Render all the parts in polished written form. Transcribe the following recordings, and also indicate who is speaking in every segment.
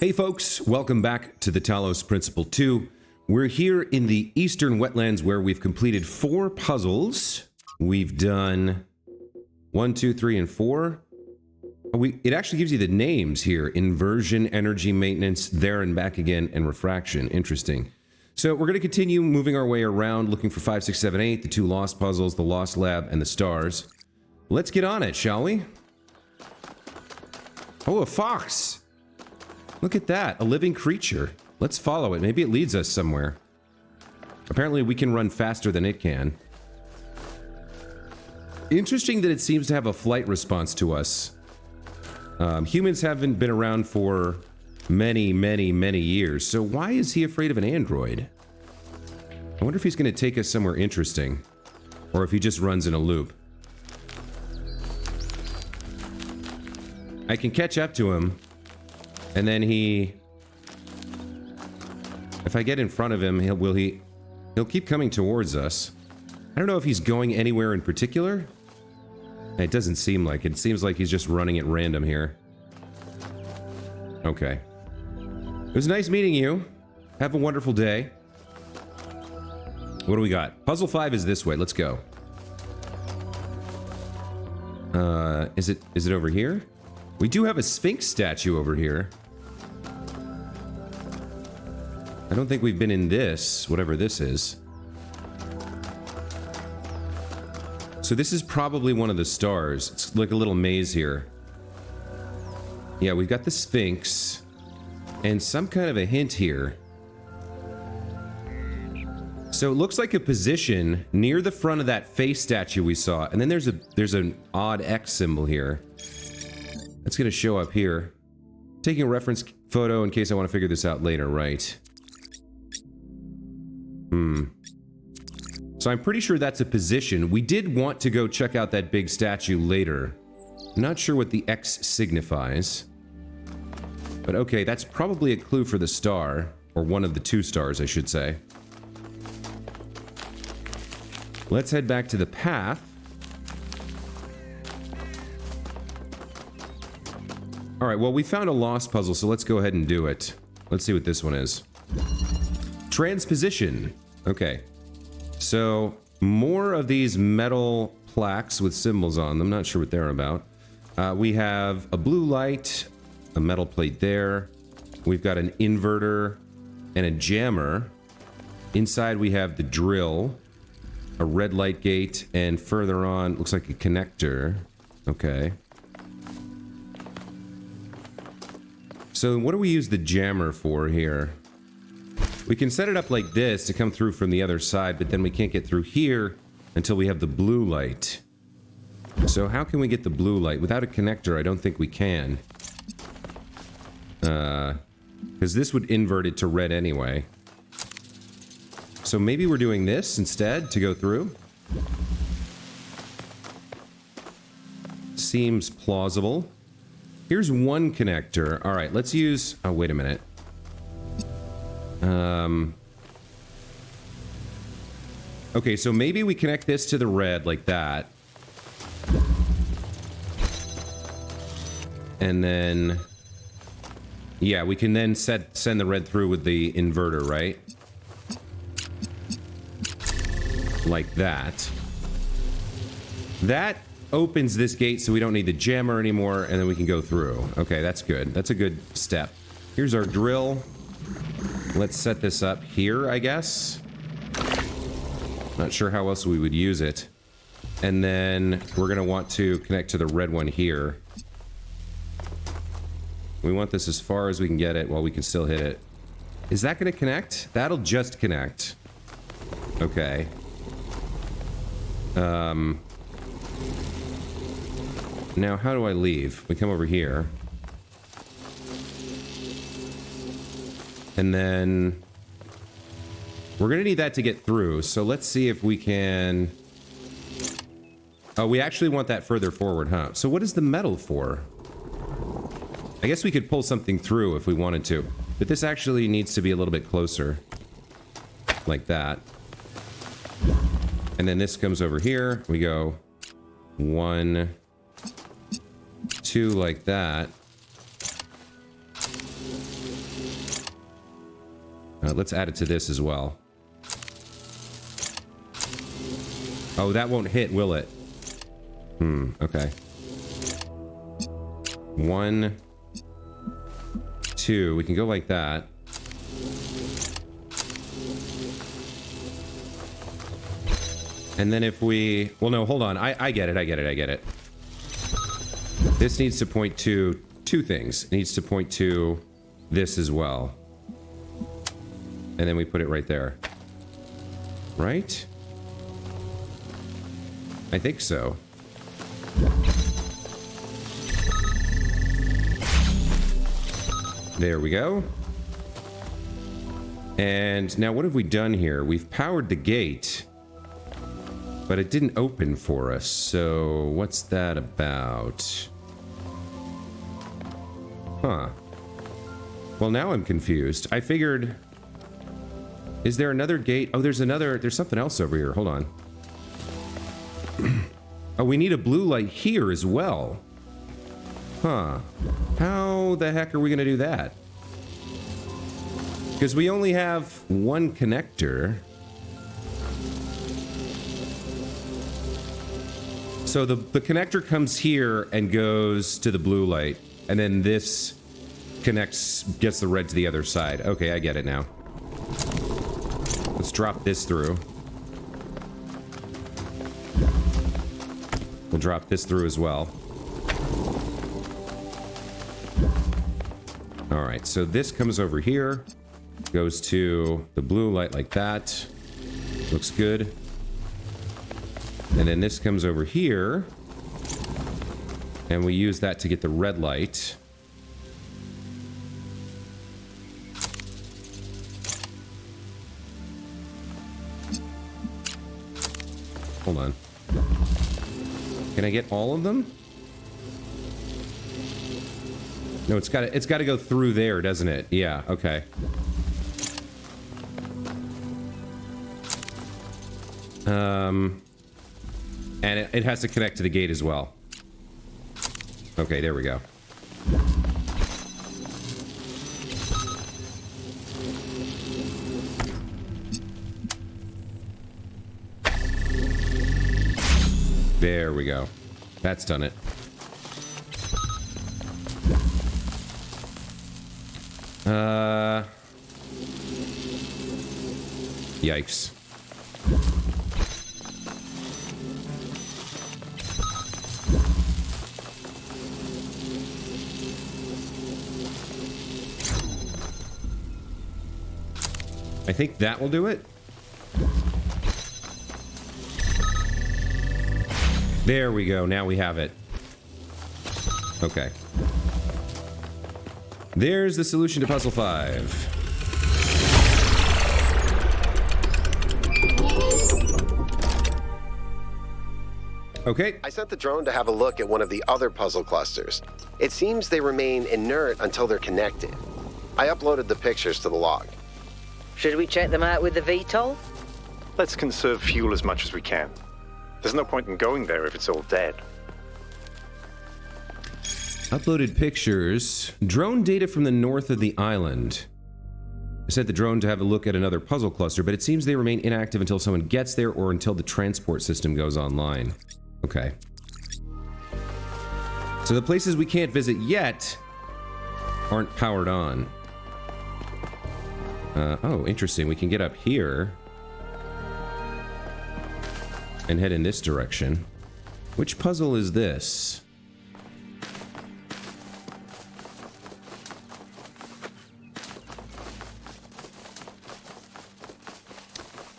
Speaker 1: Hey folks, welcome back to the Talos Principle 2. We're here in the Eastern Wetlands where we've completed 4 puzzles. We've done 1, 2, 3, and 4. It actually gives you the names here. Inversion, energy maintenance, there and back again, and refraction. Interesting. So we're going to continue moving our way around looking for 5, 6, 7, 8, the 2 lost puzzles, the lost lab, and the stars. Let's get on it, shall we? Oh, a fox! Look at that, a living creature. Let's follow it. Maybe it leads us somewhere. Apparently we can run faster than it can. Interesting that it seems to have a flight response to us. Humans haven't been around for many years, so why is he afraid of an android? I wonder if he's going to take us somewhere interesting, or if he just runs in a loop. I can catch up to him, and then if I get in front of him, he'll keep coming towards us. I don't know if he's going anywhere in particular. It doesn't seem like it. It seems like he's just running at random here. Okay. It was nice meeting you. Have a wonderful day. What do we got? Puzzle 5 is this way. Let's go. Is it over here? We do have a Sphinx statue over here. I don't think we've been in this, whatever this is. So this is probably one of the stars. It's like a little maze here. Yeah, we've got the Sphinx and some kind of a hint here. So it looks like a position near the front of that face statue we saw, and then there's an odd X symbol here. That's going to show up here. Taking a reference photo in case I want to figure this out later, right? So I'm pretty sure that's a position. We did want to go check out that big statue later. I'm not sure what the X signifies. But okay, that's probably a clue for the star. Or one of the 2 stars, I should say. Let's head back to the path. Alright, well, we found a lost puzzle, so let's go ahead and do it. Let's see what this one is. Transposition. Okay. So, more of these metal plaques with symbols on them. Not sure what they're about. We have a blue light, a metal plate there. We've got an inverter and a jammer. Inside we have the drill, a red light gate, and further on, looks like a connector. Okay. So what do we use the jammer for here? We can set it up like this to come through from the other side, but then we can't get through here until we have the blue light. So how can we get the blue light? Without a connector, I don't think we can. Because this would invert it to red anyway. So maybe we're doing this instead to go through? Seems plausible. Here's one connector. Alright, let's use... Oh, wait a minute. Okay, so maybe we connect this to the red like that. And then... Yeah, we can then send the red through with the inverter, right? Like that. That opens this gate so we don't need the jammer anymore, and then we can go through. Okay, that's good. That's a good step. Here's our drill. Let's set this up here, I guess. Not sure how else we would use it. And then we're going to want to connect to the red one here. We want this as far as we can get it while we can still hit it. Is that going to connect? That'll just connect. Okay. Now, how do I leave? We come over here. And then... We're gonna need that to get through, so let's see if we can... Oh, we actually want that further forward, huh? So what is the metal for? I guess we could pull something through if we wanted to. But this actually needs to be a little bit closer. Like that. And then this comes over here. We go 1, 2 like that. Let's add it to this as well. Oh, that won't hit, will it? Okay. 1, 2. We can go like that. And then if we... Well, no, hold on. I get it. This needs to point to two things. It needs to point to this as well. And then we put it right there. Right? I think so. There we go. And now what have we done here? We've powered the gate, but it didn't open for us. So what's that about? Huh. Well, now I'm confused. I figured... Is there another gate? Oh, there's something else over here. Hold on. Oh, we need a blue light here as well. Huh. How the heck are we gonna do that? Because we only have one connector. So the connector comes here and goes to the blue light. And then this gets the red to the other side. Okay, I get it now. Let's drop this through. We'll drop this through as well. Alright, so this comes over here. Goes to the blue light like that. Looks good. And then this comes over here. And we use that to get the red light. Hold on. Can I get all of them? No, it's got to go through there, doesn't it? Yeah, okay. And it has to connect to the gate as well. Okay, there we go. There we go. That's done it. Yikes. I think that will do it. There we go. Now we have it. Okay. There's the solution to puzzle 5. Okay.
Speaker 2: I sent the drone to have a look at one of the other puzzle clusters. It seems they remain inert until they're connected. I uploaded the pictures to the log.
Speaker 3: Should we check them out with the VTOL?
Speaker 4: Let's conserve fuel as much as we can. There's no point in going there if it's all dead.
Speaker 1: Uploaded pictures. Drone data from the north of the island. I sent the drone to have a look at another puzzle cluster, but it seems they remain inactive until someone gets there or until the transport system goes online. Okay. So the places we can't visit yet aren't powered on. Oh, interesting. We can get up here and head in this direction. Which puzzle is this?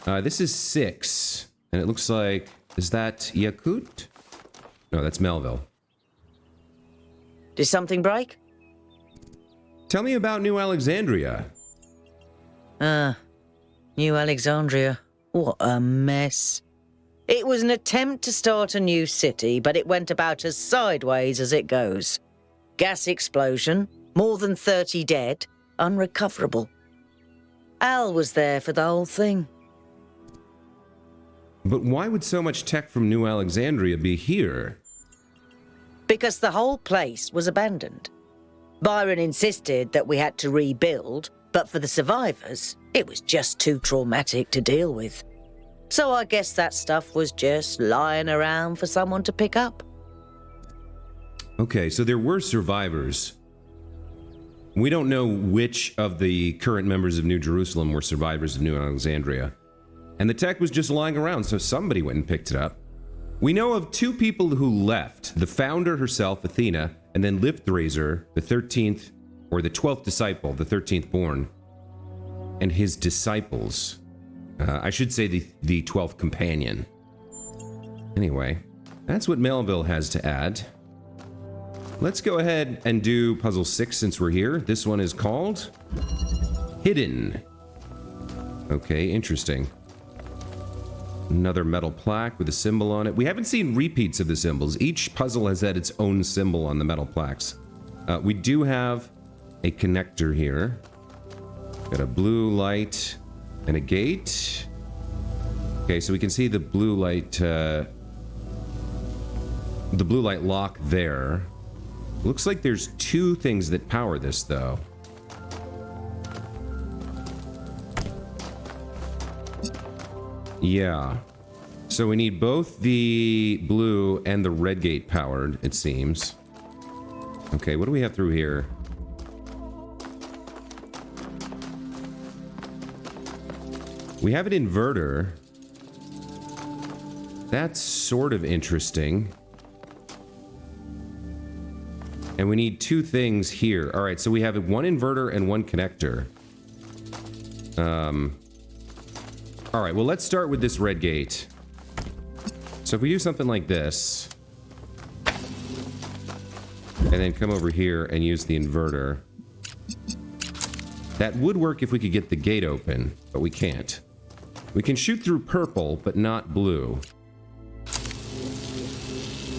Speaker 1: This is 6, and it looks like... Is that Yakut? No, that's Melville.
Speaker 3: Did something break?
Speaker 1: Tell me about New Alexandria.
Speaker 3: New Alexandria. What a mess. It was an attempt to start a new city, but it went about as sideways as it goes. Gas explosion, more than 30 dead, unrecoverable. Al was there for the whole thing.
Speaker 1: But why would so much tech from New Alexandria be here?
Speaker 3: Because the whole place was abandoned. Byron insisted that we had to rebuild, but for the survivors, It was just too traumatic to deal with. So I guess that stuff was just lying around for someone to pick up.
Speaker 1: Okay, so there were survivors. We don't know which of the current members of New Jerusalem were survivors of New Alexandria. And the tech was just lying around, so somebody went and picked it up. We know of 2 people who left. The founder herself, Athena, and then Lifthraiser, the 13th, or the 12th disciple, the 13th born, and his disciples. I should say the 12th companion. Anyway, that's what Melville has to add. Let's go ahead and do puzzle 6 since we're here. This one is called Hidden. Okay, interesting. Another metal plaque with a symbol on it. We haven't seen repeats of the symbols. Each puzzle has had its own symbol on the metal plaques. We do have a connector here. Got a blue light and a gate. Okay, so we can see the blue light lock there. Looks like there's 2 things that power this, though. Yeah. So we need both the blue and the red gate powered, it seems. Okay, what do we have through here? We have an inverter. That's sort of interesting. And we need 2 things here. All right, so we have 1 inverter and 1 connector. All right, well, let's start with this red gate. So if we do something like this, and then come over here and use the inverter, that would work if we could get the gate open, but we can't. We can shoot through purple, but not blue.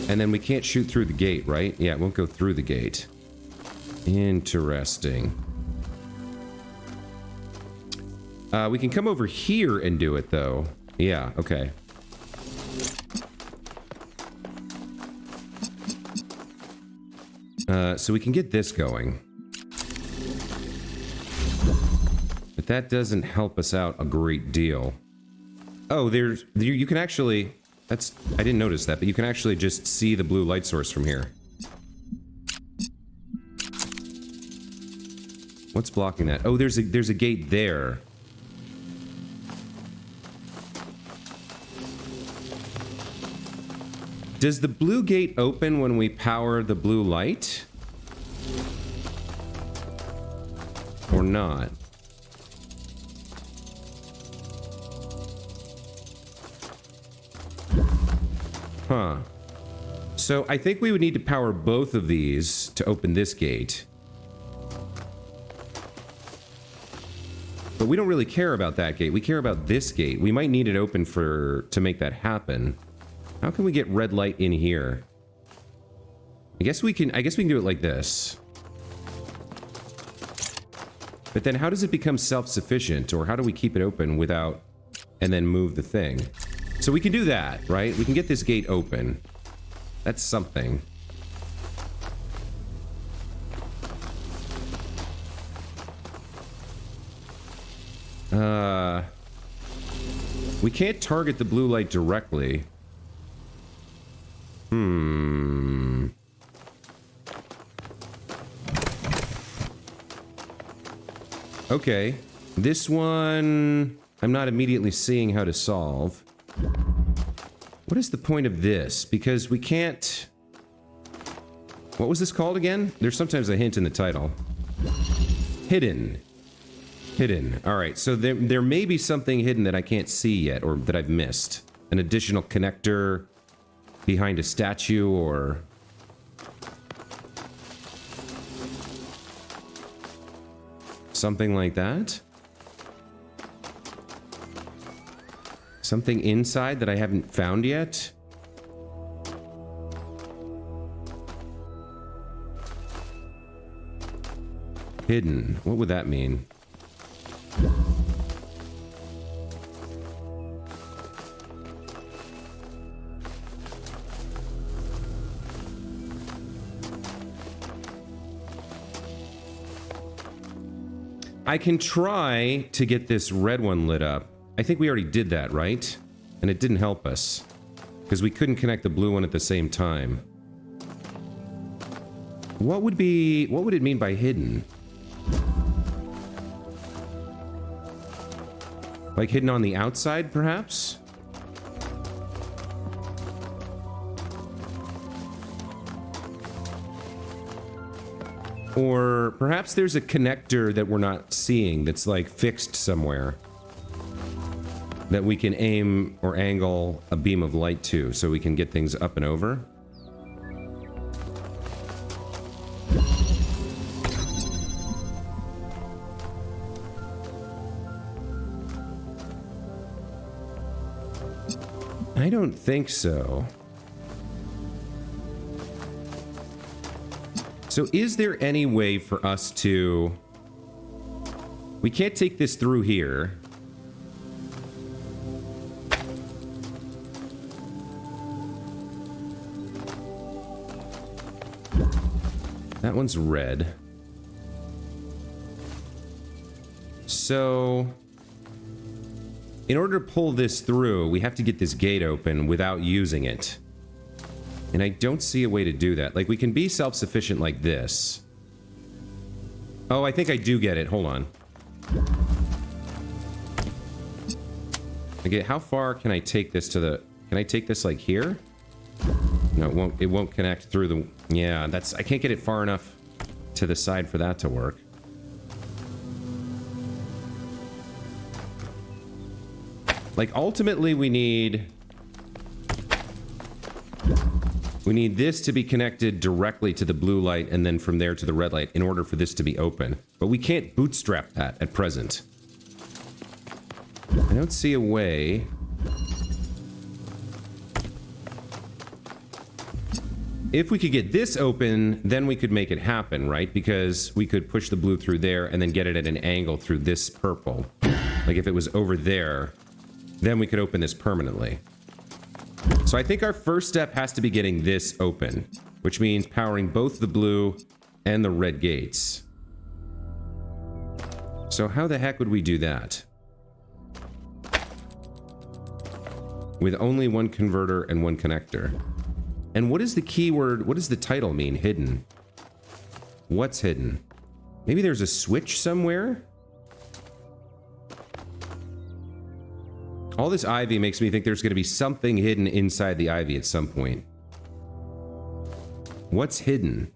Speaker 1: And then we can't shoot through the gate, right? Yeah, it won't go through the gate. Interesting. We can come over here and do it, though. Yeah, okay. So we can get this going. But that doesn't help us out a great deal. Oh, you can actually... I didn't notice that, but you can actually just see the blue light source from here. What's blocking that? Oh, there's a gate there. Does the blue gate open when we power the blue light? Or not? Huh. So I think we would need to power both of these to open this gate. But we don't really care about that gate. We care about this gate. We might need it open to make that happen. How can we get red light in here? I guess we can do it like this. But then how does it become self-sufficient? Or how do we keep it open without... and then move the thing? So we can do that, right? We can get this gate open. That's something. We can't target the blue light directly. Okay. This one... I'm not immediately seeing how to solve. What is the point of this? Because we can't... What was this called again? There's sometimes a hint in the title. Hidden. Hidden. Alright, so there may be something hidden that I can't see yet, or that I've missed. An additional connector behind a statue, or... something like that? Something inside that I haven't found yet? Hidden. What would that mean? I can try to get this red one lit up. I think we already did that, right? And it didn't help us. Because we couldn't connect the blue one at the same time. What would it mean by hidden? Like hidden on the outside, perhaps? Or perhaps there's a connector that we're not seeing that's like fixed somewhere that we can aim or angle a beam of light to so we can get things up and over. I don't think so. So is there any way for us to... We can't take this through here. That one's red. So... in order to pull this through, we have to get this gate open without using it. And I don't see a way to do that. Like, we can be self-sufficient like this. Oh, I think I do get it. Hold on. Okay, how far can I take this to the... Can I take this, like, here? No, it won't connect through the... Yeah, that's... I can't get it far enough to the side for that to work. Like, ultimately, we need this to be connected directly to the blue light and then from there to the red light in order for this to be open. But we can't bootstrap that at present. I don't see a way. If we could get this open, then we could make it happen, right? Because we could push the blue through there and then get it at an angle through this purple. Like if it was over there, then we could open this permanently. So I think our first step has to be getting this open, which means powering both the blue and the red gates. So how the heck would we do that? With only one converter and one connector. And what is the keyword? What does the title mean? Hidden. What's hidden? Maybe there's a switch somewhere? All this ivy makes me think there's going to be something hidden inside the ivy at some point. What's hidden?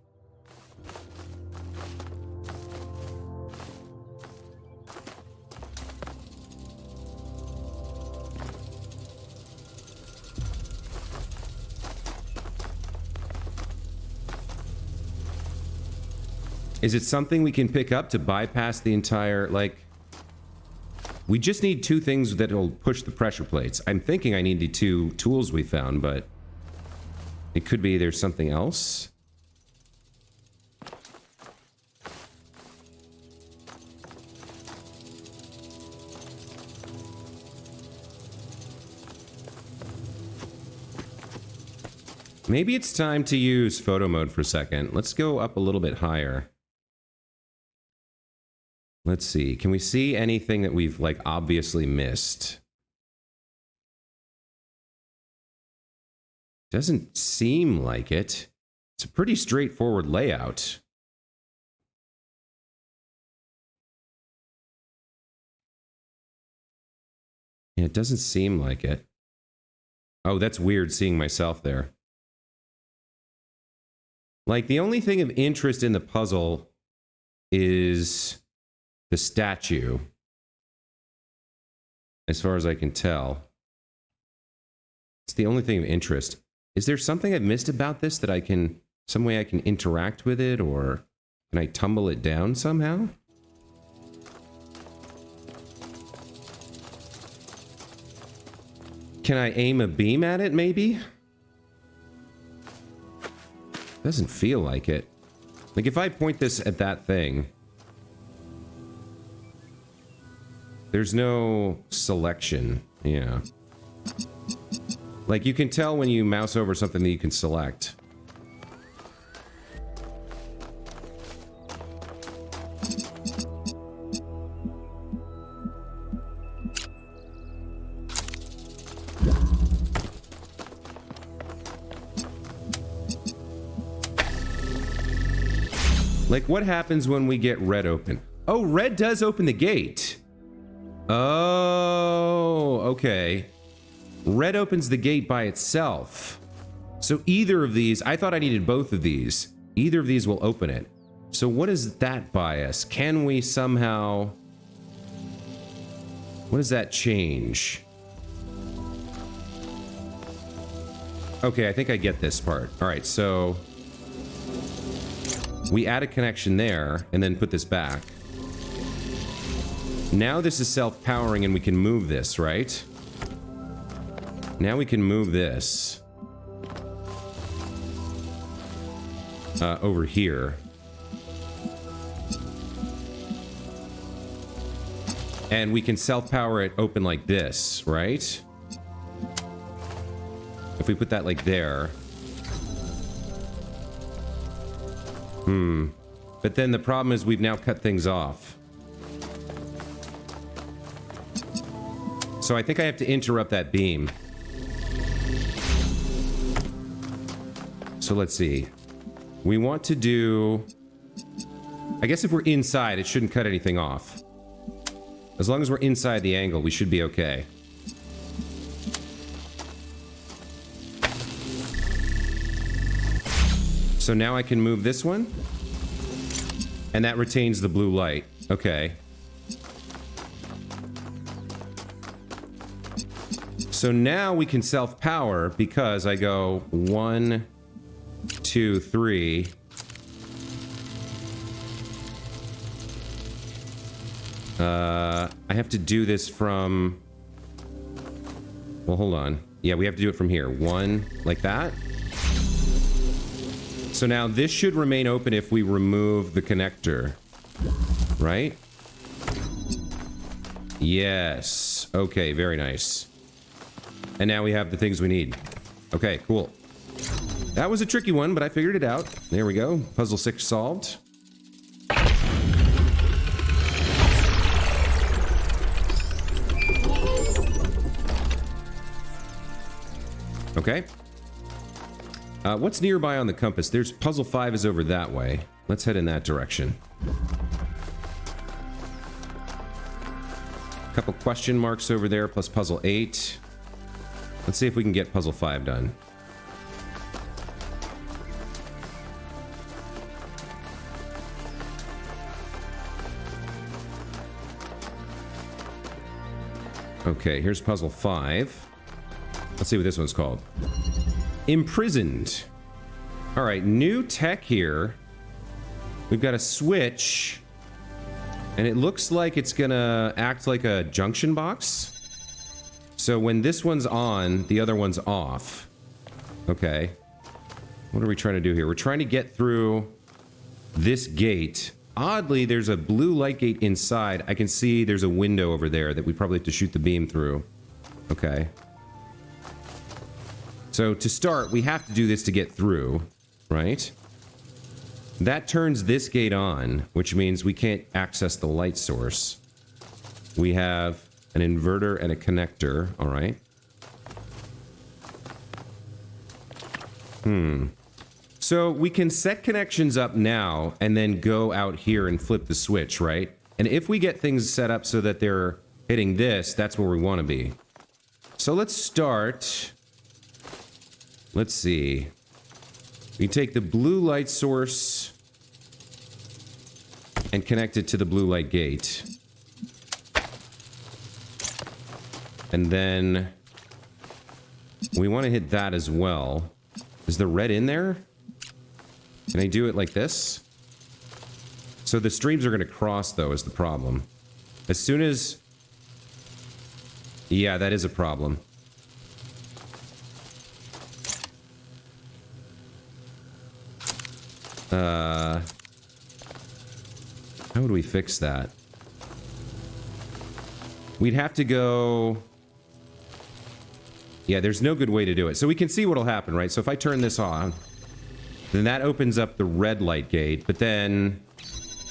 Speaker 1: Is it something we can pick up to bypass the entire, like... We just need two things that'll push the pressure plates. I'm thinking I need the two tools we found, but... It could be there's something else. Maybe it's time to use photo mode for a second. Let's go up a little bit higher. Let's see. Can we see anything that we've, like, obviously missed? Doesn't seem like it. It's a pretty straightforward layout. Yeah, it doesn't seem like it. Oh, that's weird seeing myself there. Like, the only thing of interest in the puzzle is the statue, as far as I can tell. It's the only thing of interest. Is there something I've missed about this that I can, some way I can interact with it, or can I tumble it down somehow? Can I aim a beam at it, maybe? Doesn't feel like it. Like, if I point this at that thing... There's no selection. Yeah. Like, you can tell when you mouse over something that you can select. Like, what happens when we get red open? Oh, red does open the gate. Oh, okay. Red opens the gate by itself. So either of these, I thought I needed both of these. Either of these will open it. So what does that buy us? Can we somehow... What does that change? Okay, I think I get this part. All right, so... We add a connection there, and then put this back. Now this is self-powering, and we can move this, right? Now we can move this. Over here. And we can self-power it open like this, right? If we put that like there. But then the problem is we've now cut things off. So I think I have to interrupt that beam. So let's see. We want to do... I guess if we're inside, it shouldn't cut anything off. As long as we're inside the angle, we should be okay. So now I can move this one. And that retains the blue light. Okay. So now we can self-power because I go 1, 2, 3. I have to do this from... Well, hold on. Yeah, we have to do it from here. 1, like that. So now this should remain open if we remove the connector. Right? Yes. Okay, very nice. And now we have the things we need. Okay, cool. That was a tricky one, but I figured it out. There we go. Puzzle 6 solved. Okay. What's nearby on the compass? There's puzzle 5 is over that way. Let's head in that direction. A couple question marks over there, plus puzzle 8. Let's see if we can get puzzle 5 done. Okay, here's puzzle 5. Let's see what this one's called. Imprisoned. All right, new tech here. We've got a switch. And it looks like it's gonna act like a junction box. So when this one's on, the other one's off. Okay. What are we trying to do here? We're trying to get through this gate. Oddly, there's a blue light gate inside. I can see there's a window over there that we probably have to shoot the beam through. Okay. So to start, we have to do this to get through, right? That turns this gate on, which means we can't access the light source. We have an inverter and a connector, all right. So we can set connections up now and then go out here and flip the switch, right? And if we get things set up so that they're hitting this, that's where we want to be. So let's start. Let's see. We take the blue light source and connect it to the blue light gate. And then we want to hit that as well. Is the red in there? Can I do it like this? So the streams are going to cross, though, is the problem. As soon as... Yeah, that is a problem. How would we fix that? We'd have to go... Yeah, there's no good way to do it. So we can see what'll happen, right? So if I turn this on, then that opens up the red light gate, but then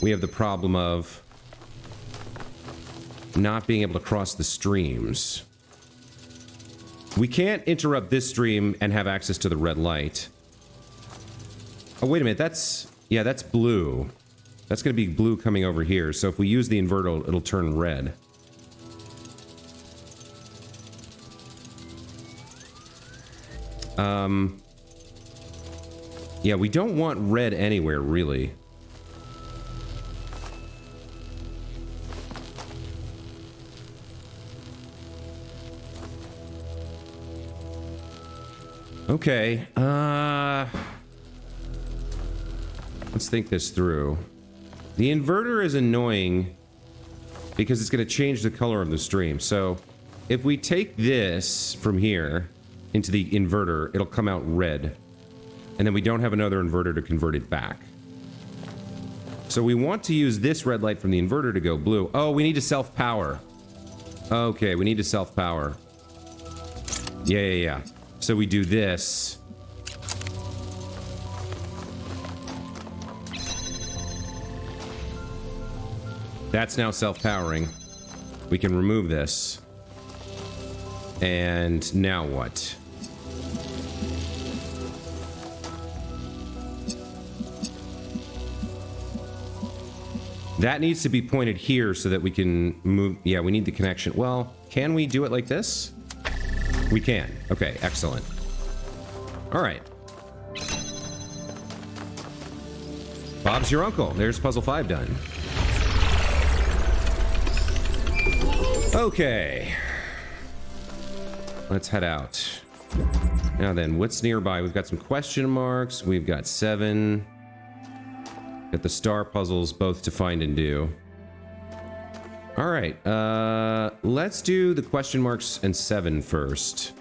Speaker 1: we have the problem of not being able to cross the streams. We can't interrupt this stream and have access to the red light. Oh, wait a minute, that's... Yeah, that's blue. That's going to be blue coming over here. So if we use the inverter, it'll turn red. Yeah, we don't want red anywhere, really. Okay, let's think this through. The inverter is annoying because it's going to change the color of the stream. So if we take this from here into the inverter, it'll come out red. And then we don't have another inverter to convert it back. So we want to use this red light from the inverter to go blue. Oh, we need to self-power. Okay, we need to self-power. Yeah. So we do this. That's now self-powering. We can remove this. And now what? That needs to be pointed here so that we can move. Yeah, we need the connection. Well, can we do it like this? We can. Okay, excellent. All right. Bob's your uncle. There's puzzle 5 done. Okay. Let's head out. Now then, what's nearby? We've got some question marks. We've got 7. Got the star puzzles both to find and do. All right. Let's do the question marks and 7 first.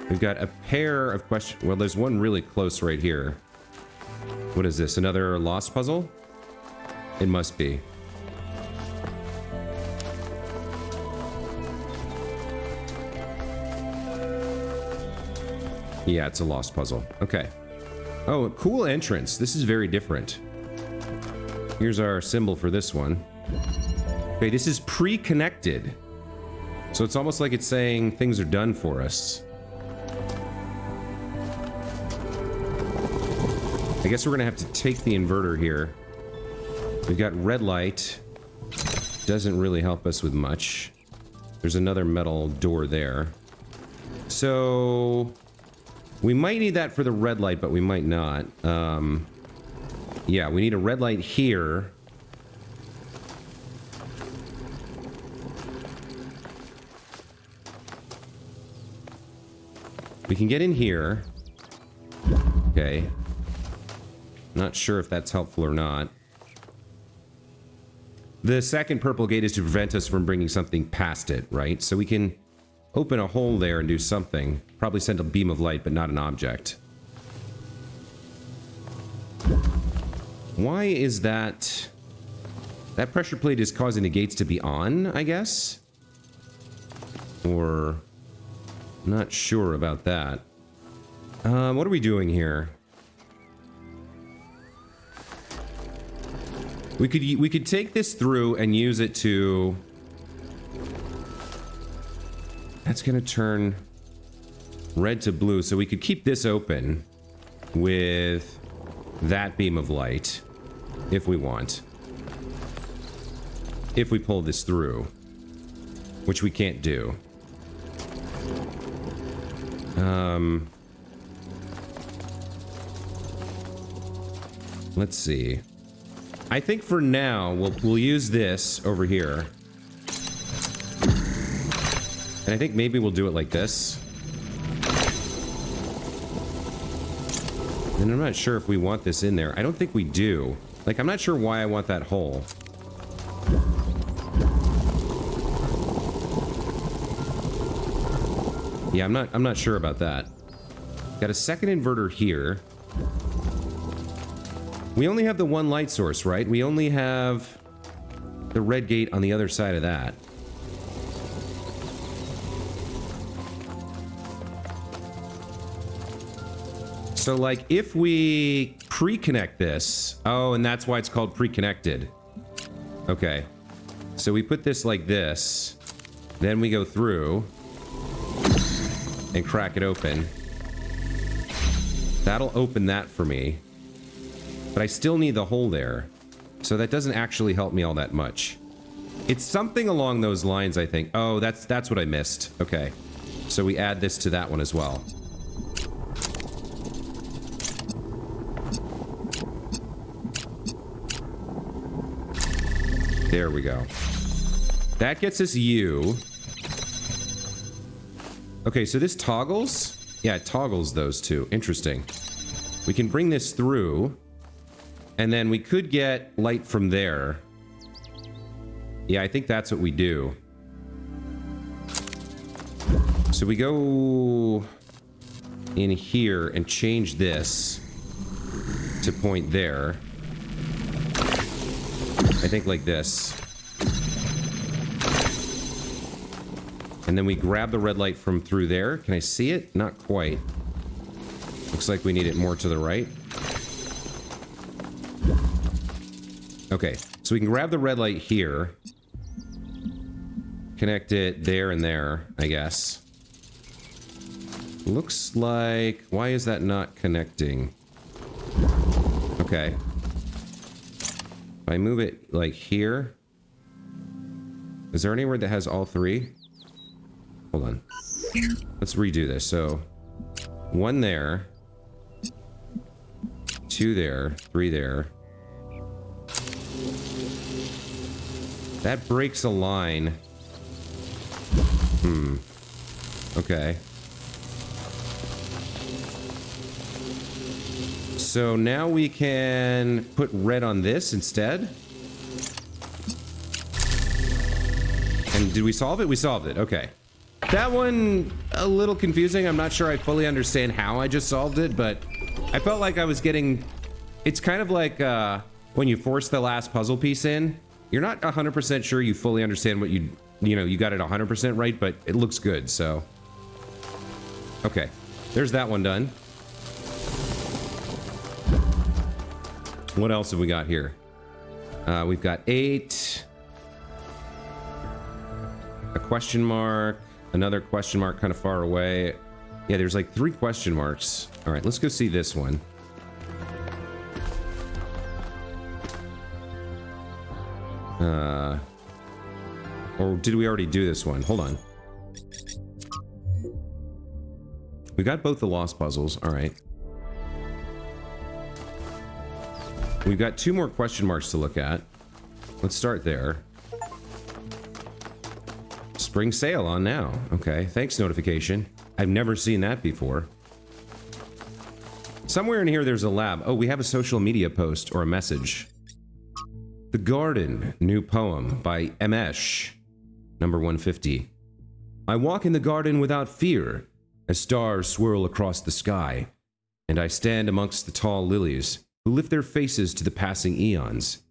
Speaker 1: We've got a pair of questions. Well, there's one really close right here. What is this? Another lost puzzle? It must be. Yeah, it's a lost puzzle. Okay. Oh, cool entrance. This is very different. Here's our symbol for this one. Okay, this is pre-connected. So it's almost like it's saying things are done for us. I guess we're gonna have to take the inverter here. We've got red light. Doesn't really help us with much. There's another metal door there. So we might need that for the red light, but we might not. Yeah, we need a red light here. We can get in here. Okay. Not sure if that's helpful or not. The second purple gate is to prevent us from bringing something past it, right? So we can open a hole there and do something. Probably send a beam of light, but not an object. Why is that? That pressure plate is causing the gates to be on, I guess? Or... not sure about that. What are we doing here? We could take this through and use it to... That's gonna turn red to blue, so we could keep this open with that beam of light, if we want. If we pull this through, which we can't do. Let's see. I think for now, we'll use this over here. And I think maybe we'll do it like this. And I'm not sure if we want this in there. I don't think we do. Like, I'm not sure why I want that hole. Yeah, I'm not sure about that. Got a second inverter here. We only have the one light source, right? We only have the red gate on the other side of that. So, like, if we pre-connect this... Oh, and that's why it's called pre-connected. Okay. So we put this like this. Then we go through... and crack it open. That'll open that for me. But I still need the hole there. So that doesn't actually help me all that much. It's something along those lines, I think. Oh, that's what I missed. Okay. So we add this to that one as well. There we go. That gets us U. Okay, so this toggles? Yeah, it toggles those two. Interesting. We can bring this through, and then we could get light from there. Yeah, I think that's what we do. So we go in here and change this to point there. I think like this. And then we grab the red light from through there. Can I see it? Not quite. Looks like we need it more to the right. Okay, so we can grab the red light here. Connect it there and there, I guess. Looks like... Why is that not connecting? Okay. If I move it, like, here... Is there anywhere that has all three? Hold on. Let's redo this. So, 1 there. 2 there. 3 there. That breaks a line. Okay. So now we can put red on this instead. And did we solve it? We solved it. Okay. That one, a little confusing. I'm not sure I fully understand how I just solved it, but I felt like I was getting... It's kind of like when you force the last puzzle piece in. You're not 100% sure you fully understand what you know, you got it 100% right, but it looks good, so... Okay. There's that one done. What else have we got here? We've got 8... A question mark, another question mark kind of far away. Yeah, there's like 3 question marks. All right, let's go see this one. Or did we already do this one? Hold on. We got both the lost puzzles. All right. We've got 2 more question marks to look at. Let's start there. Spring sale on now. Okay, thanks notification. I've never seen that before. Somewhere in here there's a lab. Oh, we have a social media post or a message. The Garden, new poem by Emesh, number 150. I walk in the garden without fear, as stars swirl across the sky, and I stand amongst the tall lilies, who lift their faces to the passing eons.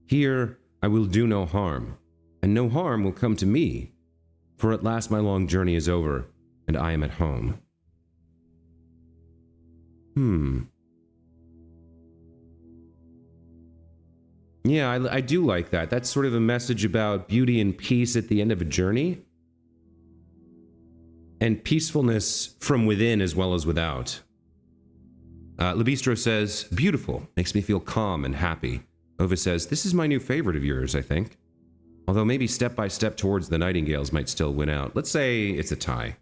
Speaker 1: Here I will do no harm, and no harm will come to me. For at last my long journey is over, and I am at home. Yeah, I do like that. That's sort of a message about beauty and peace at the end of a journey. And peacefulness from within as well as without. Lebistro says, beautiful, makes me feel calm and happy. Ova says, this is my new favorite of yours, I think. Although maybe step by step towards the Nightingales might still win out. Let's say it's a tie.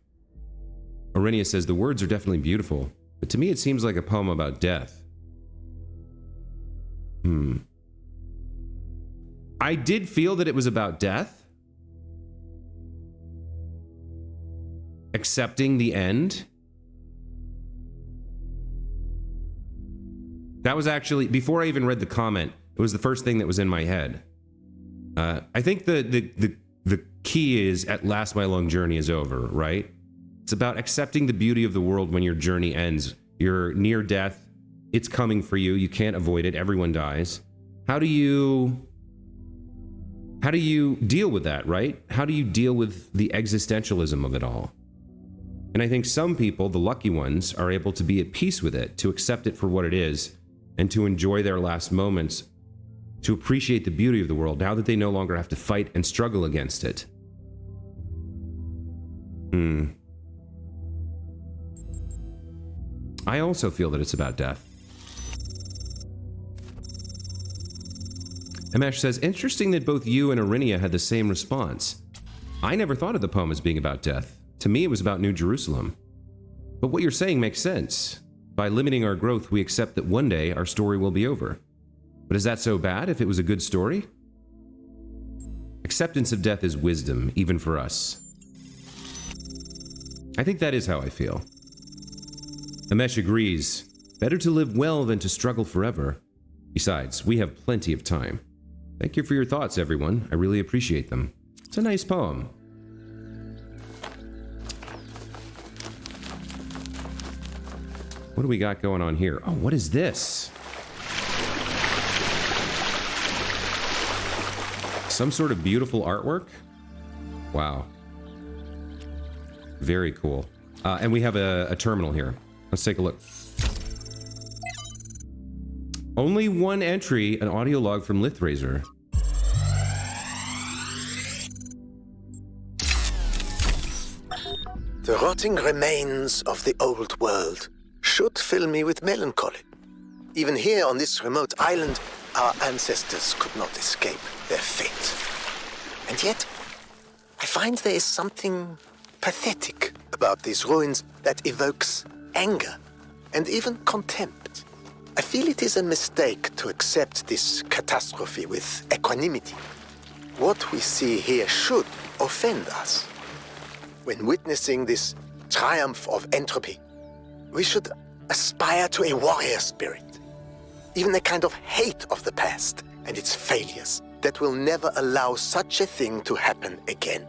Speaker 1: Aurenia says, the words are definitely beautiful, but to me it seems like a poem about death. I did feel that it was about death. Accepting the end. That was actually, before I even read the comment, it was the first thing that was in my head. I think the key is, at last my long journey is over, right? It's about accepting the beauty of the world when your journey ends. You're near death. It's coming for you. You can't avoid it. Everyone dies. How do you deal with that, right? How do you deal with the existentialism of it all? And I think some people, the lucky ones, are able to be at peace with it, to accept it for what it is, and to enjoy their last moments, to appreciate the beauty of the world now that they no longer have to fight and struggle against it. I also feel that it's about death. Amesh says, interesting that both you and Arinia had the same response. I never thought of the poem as being about death. To me, it was about New Jerusalem. But what you're saying makes sense. By limiting our growth, we accept that one day our story will be over. But is that so bad if it was a good story? Acceptance of death is wisdom, even for us. I think that is how I feel. Amesh agrees. Better to live well than to struggle forever. Besides, we have plenty of time. Thank you for your thoughts, everyone. I really appreciate them. It's a nice poem. What do we got going on here? Oh, what is this? Some sort of beautiful artwork? Wow. Very cool. And we have a terminal here. Let's take a look. Only one entry, an audio log from Lithrazor.
Speaker 5: The rotting remains of the old world should fill me with melancholy. Even here on this remote island, our ancestors could not escape their fate. And yet, I find there is something pathetic about these ruins that evokes anger and even contempt. I feel it is a mistake to accept this catastrophe with equanimity. What we see here should offend us. When witnessing this triumph of entropy, we should aspire to a warrior spirit, even a kind of hate of the past and its failures that will never allow such a thing to happen again.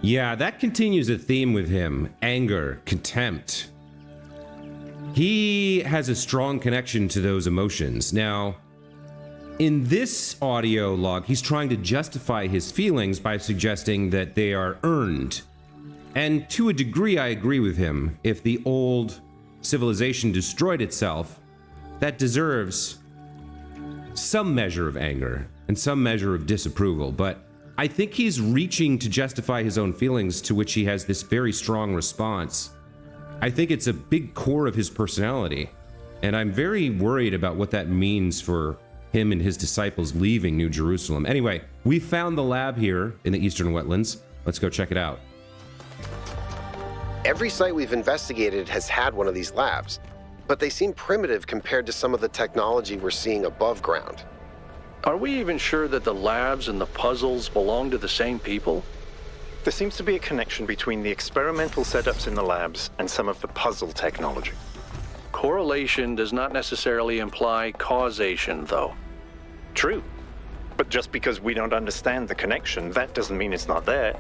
Speaker 1: Yeah, that continues a theme with him. Anger, contempt. He has a strong connection to those emotions. Now, in this audio log, he's trying to justify his feelings by suggesting that they are earned. And to a degree, I agree with him. If the old civilization destroyed itself, that deserves some measure of anger and some measure of disapproval. But I think he's reaching to justify his own feelings, to which he has this very strong response. I think it's a big core of his personality. And I'm very worried about what that means for him and his disciples leaving New Jerusalem. Anyway, we found the lab here in the Eastern Wetlands. Let's go check it out.
Speaker 2: Every site we've investigated has had one of these labs, but they seem primitive compared to some of the technology we're seeing above ground.
Speaker 6: Are we even sure that the labs and the puzzles belong to the same people?
Speaker 4: There seems to be a connection between the experimental setups in the labs and some of the puzzle technology.
Speaker 6: Correlation does not necessarily imply causation, though.
Speaker 4: True. But just because we don't understand the connection, that doesn't mean it's not there.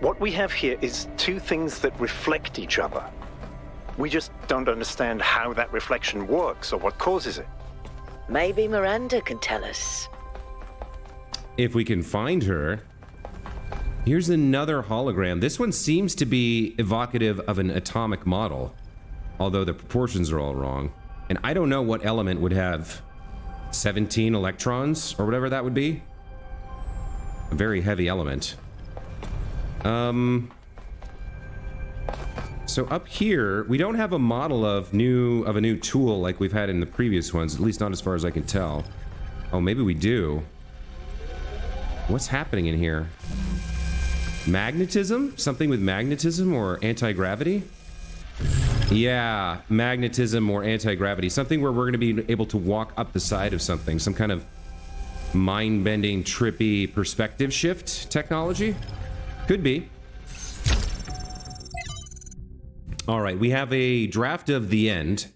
Speaker 4: What we have here is two things that reflect each other. We just don't understand how that reflection works or what causes it.
Speaker 3: Maybe Miranda can tell us.
Speaker 1: If we can find her. Here's another hologram. This one seems to be evocative of an atomic model, although the proportions are all wrong. And I don't know what element would have 17 electrons or whatever that would be. A very heavy element. So up here, we don't have a model of a new tool like we've had in the previous ones, at least not as far as I can tell. Oh, maybe we do. What's happening in here? Magnetism? Something with magnetism or anti-gravity? Yeah, magnetism or anti-gravity. Something where we're going to be able to walk up the side of something. Some kind of mind-bending, trippy perspective shift technology? Could be. All right, we have a draft of The End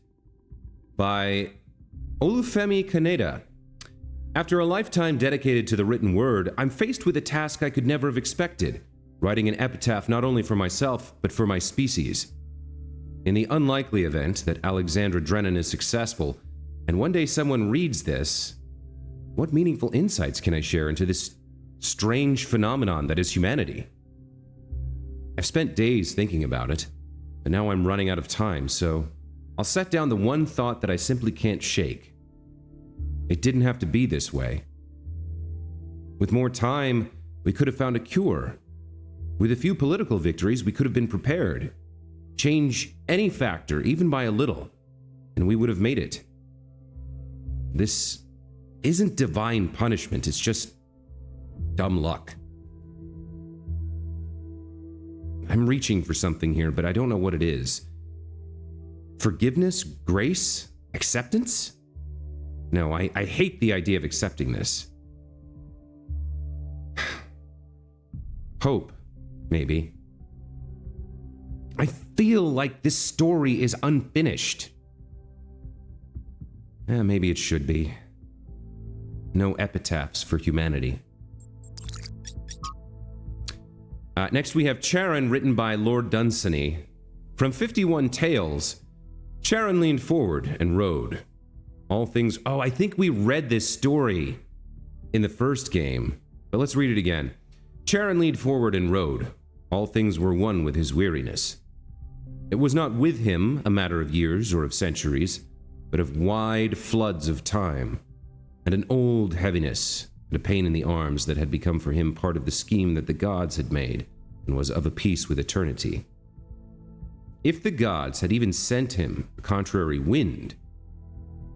Speaker 1: by Olufemi Kaneda. After a lifetime dedicated to the written word, I'm faced with a task I could never have expected, writing an epitaph not only for myself, but for my species. In the unlikely event that Alexandra Drennan is successful, and one day someone reads this, what meaningful insights can I share into this strange phenomenon that is humanity? I've spent days thinking about it, but now I'm running out of time, so I'll set down the one thought that I simply can't shake. It didn't have to be this way. With more time, we could have found a cure. With a few political victories, we could have been prepared. Change any factor, even by a little, and we would have made it. This isn't divine punishment, it's just dumb luck. I'm reaching for something here, but I don't know what it is. Forgiveness, grace, acceptance? No, I hate the idea of accepting this. Hope, maybe. I feel like this story is unfinished. Maybe it should be. No epitaphs for humanity. Next we have Charon, written by Lord Dunsany. From 51 Tales, Charon leaned forward and rode. All things... Oh, I think we read this story in the first game, but let's read it again. Charon leaned forward and rode. All things were one with his weariness. It was not with him a matter of years or of centuries, but of wide floods of time, and an old heaviness and a pain in the arms that had become for him part of the scheme that the gods had made, and was of a piece with eternity. If the gods had even sent him a contrary wind,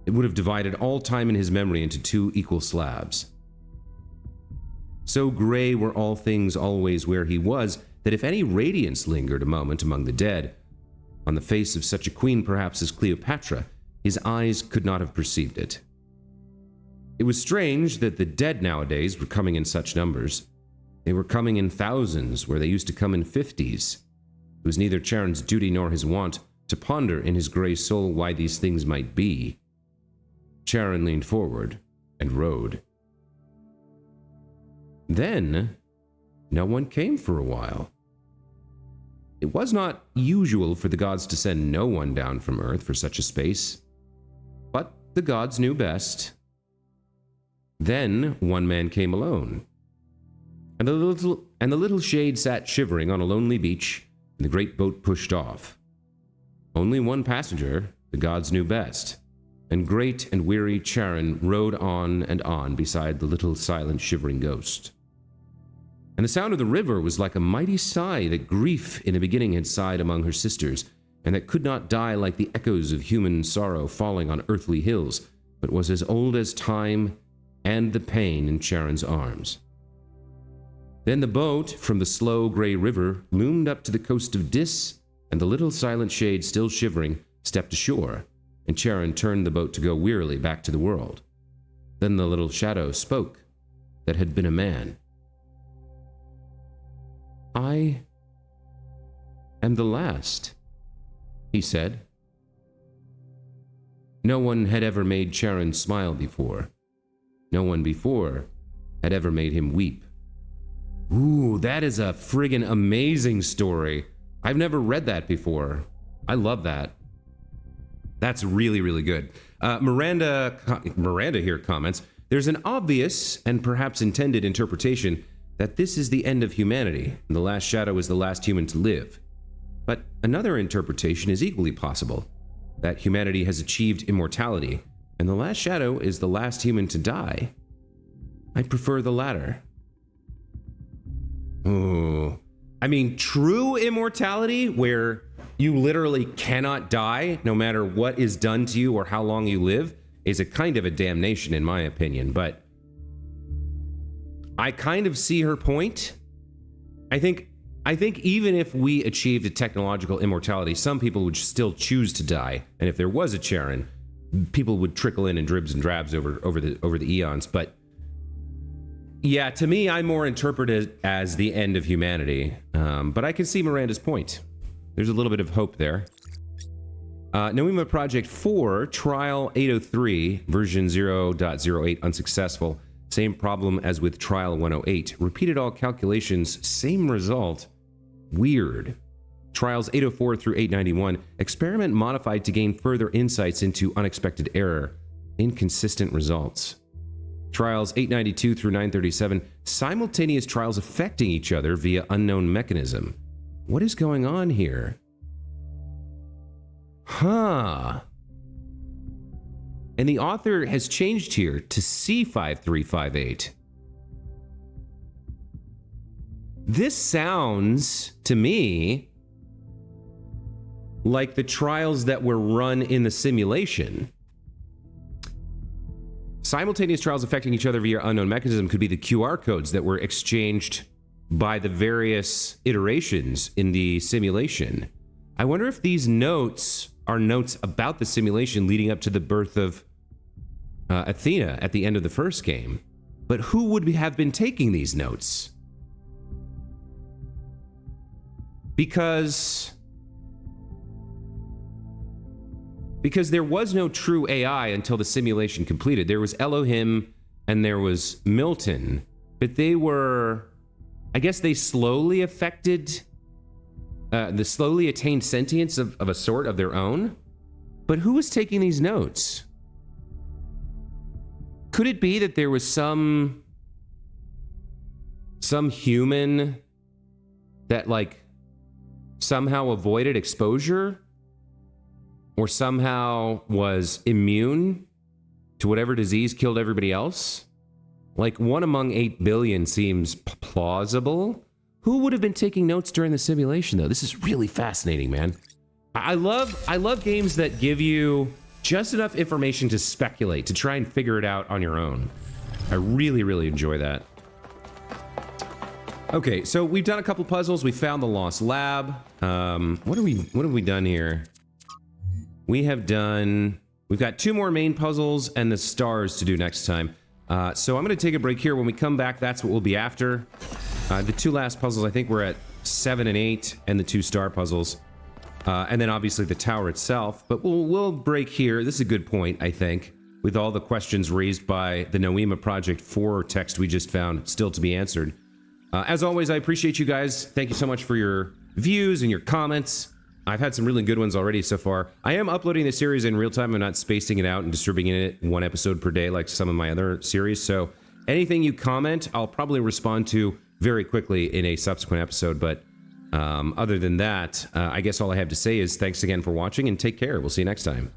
Speaker 1: it would have divided all time in his memory into two equal slabs. So gray were all things always where he was, that if any radiance lingered a moment among the dead, on the face of such a queen perhaps as Cleopatra, his eyes could not have perceived it. It was strange that the dead nowadays were coming in such numbers. They were coming in thousands where they used to come in 50s. It was neither Charon's duty nor his wont to ponder in his grey soul why these things might be. Charon leaned forward and rode. Then, no one came for a while. It was not usual for the gods to send no one down from Earth for such a space, but the gods knew best. Then one man came alone, and the little shade sat shivering on a lonely beach, and the great boat pushed off. Only one passenger, the gods knew best, and great and weary Charon rode on and on beside the little silent shivering ghost. And the sound of the river was like a mighty sigh that grief in the beginning had sighed among her sisters, and that could not die like the echoes of human sorrow falling on earthly hills, but was as old as time and the pain in Charon's arms. Then the boat from the slow gray river loomed up to the coast of Dis, and the little silent shade, still shivering, stepped ashore, and Charon turned the boat to go wearily back to the world. Then the little shadow spoke, that had been a man. I am the last, he said. No one had ever made Charon smile before. No one before had ever made him weep. Ooh, that is a friggin' amazing story. I've never read that before. I love that. That's really, really good. Miranda here comments, there's an obvious and perhaps intended interpretation that this is the end of humanity, and the last shadow is the last human to live. But another interpretation is equally possible, that humanity has achieved immortality, and the last shadow is the last human to die. I prefer the latter. Ooh. I mean, true immortality, where you literally cannot die no matter what is done to you or how long you live, is a kind of a damnation in my opinion, but I kind of see her point. I think even if we achieved a technological immortality, some people would still choose to die, and if there was a Charon, people would trickle in dribs and drabs over the eons. But yeah, to me, I more interpret it as the end of humanity. But I can see Miranda's point. There's a little bit of hope there. Noema Project 4, Trial 803, version 0.08, unsuccessful. Same problem as with Trial 108. Repeated all calculations, same result. Weird. Trials 804 through 891. Experiment modified to gain further insights into unexpected error. Inconsistent results. Trials 892 through 937. Simultaneous trials affecting each other via unknown mechanism. What is going on here? Huh. And the author has changed here to C5358. This sounds, to me, like the trials that were run in the simulation. Simultaneous trials affecting each other via unknown mechanism could be the QR codes that were exchanged by the various iterations in the simulation. I wonder if these notes are notes about the simulation leading up to the birth of Athena at the end of the first game. But who would have been taking these notes? Because there was no true AI until the simulation completed. There was Elohim and there was Milton, but they were, I guess they slowly affected, the slowly attained sentience of a sort of their own. But who was taking these notes? Could it be that there was some human that like somehow avoided exposure? Or somehow was immune to whatever disease killed everybody else? Like 1 among 8 billion seems plausible. Who would have been taking notes during the simulation, though? This is really fascinating, man. I love games that give you just enough information to speculate, to try and figure it out on your own. I really, really enjoy that. Okay, so we've done a couple puzzles. We found the lost lab. What have we done here? We've got 2 more main puzzles and the stars to do next time. So I'm going to take a break here. When we come back, that's what we'll be after. The 2 last puzzles, I think we're at 7 and 8, and the 2 star puzzles. And then obviously the tower itself. But we'll break here. This is a good point, I think, with all the questions raised by the Noema Project 4 text we just found still to be answered. As always, I appreciate you guys. Thank you so much for your views and your comments. I've had some really good ones already so far. I am uploading the series in real time. I'm not spacing it out and distributing it 1 episode per day like some of my other series. So anything you comment, I'll probably respond to very quickly in a subsequent episode. But other than that, I guess all I have to say is thanks again for watching and take care. We'll see you next time.